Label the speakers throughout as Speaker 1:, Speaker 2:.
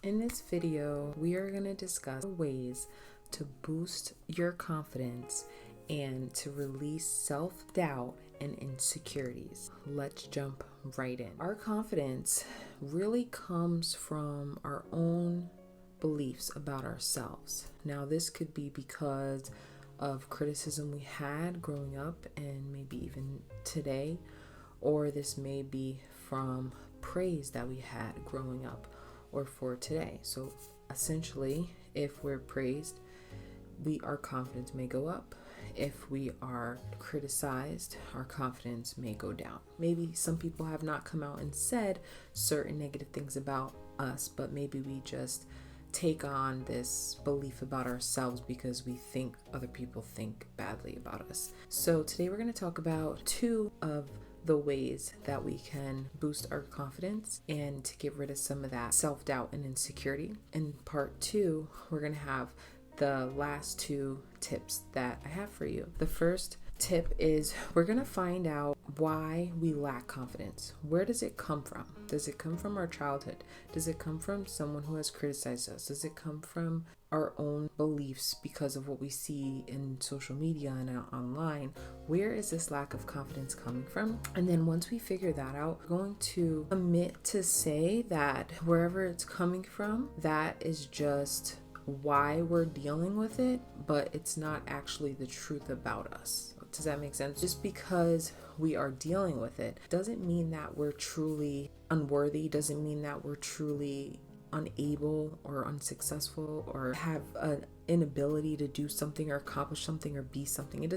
Speaker 1: In this video, we are going to discuss ways to boost your confidence and to release self-doubt and insecurities. Let's jump right in. Our confidence really comes from our own beliefs about ourselves. Now, this could be because of criticism we had growing up and maybe even today, or this may be from praise that we had growing up or for today. So essentially, if we're praised, our confidence may go up. If we are criticized, our confidence may go down. Maybe some people have not come out and said certain negative things about us, but maybe we just take on this belief about ourselves because we think other people think badly about us. So today we're going to talk about two of the ways that we can boost our confidence and to get rid of some of that self-doubt and insecurity. In part 2, we're going to have the last 2 tips that I have for you. The first tip is we're going to find out why we lack confidence. Where does it come from? Does it come from our childhood? Does it come from someone who has criticized us? Does it come from our own beliefs because of what we see in social media and online? Where is this lack of confidence coming from? And then once we figure that out, we're going to admit to say that wherever it's coming from, that is just why we're dealing with it, but it's not actually the truth about us. Does that make sense? Just because we are dealing with it doesn't mean that we're truly unworthy, doesn't mean that we're truly unable or unsuccessful or have an inability to do something or accomplish something or be something.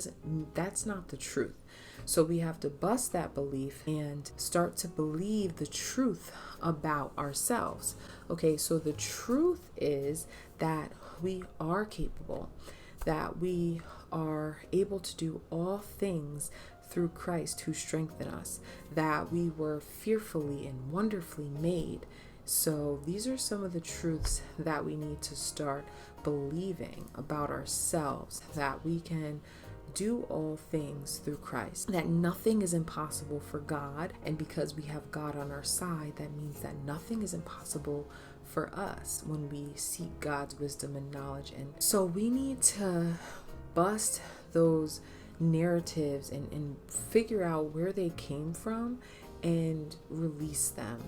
Speaker 1: That's not the truth. So we have to bust that belief and start to believe the truth about ourselves. Okay, so the truth is that we are capable, that we are able to do all things through Christ who strengthened us, that we were fearfully and wonderfully made. So these are some of the truths that we need to start believing about ourselves, that we can do all things through Christ, that nothing is impossible for God. And because we have God on our side, that means that nothing is impossible for us when we seek God's wisdom and knowledge. And so we need to bust those narratives and figure out where they came from and release them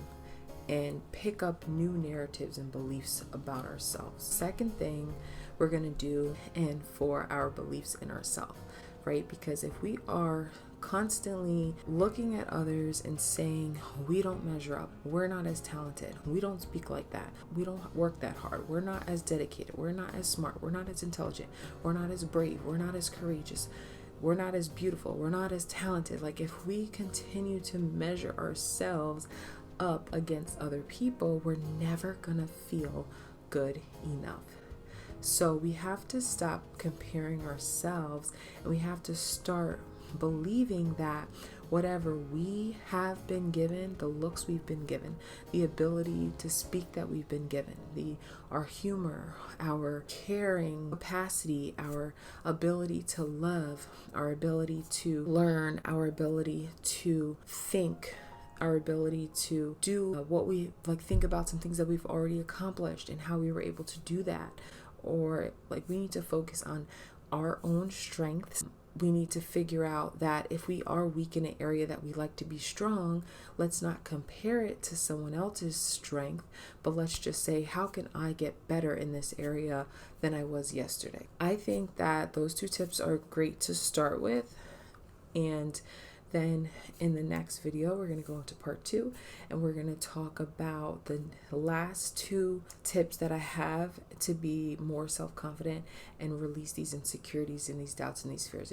Speaker 1: and pick up new narratives and beliefs about ourselves. Second thing we're going to do, and for our beliefs in ourselves, right? Because if we are constantly looking at others and saying, we don't measure up, we're not as talented, we don't speak like that, we don't work that hard, we're not as dedicated, we're not as smart, we're not as intelligent, we're not as brave, we're not as courageous, we're not as beautiful, we're not as talented. Like if we continue to measure ourselves up against other people, we're never gonna feel good enough. So we have to stop comparing ourselves and we have to start believing that whatever we have been given, the looks we've been given, the ability to speak that we've been given, our humor, our caring capacity, our ability to love, our ability to learn, our ability to think, our ability to do what we think about some things that we've already accomplished and how we were able to do that. Or we need to focus on our own strengths. We need to figure out that if we are weak in an area that we like to be strong, let's not compare it to someone else's strength, but let's just say, how can I get better in this area than I was yesterday? I think that those 2 tips are great to start with. And then in the next video, we're going to go into part 2 and we're going to talk about the last 2 tips that I have to be more self-confident and release these insecurities and these doubts and these fears.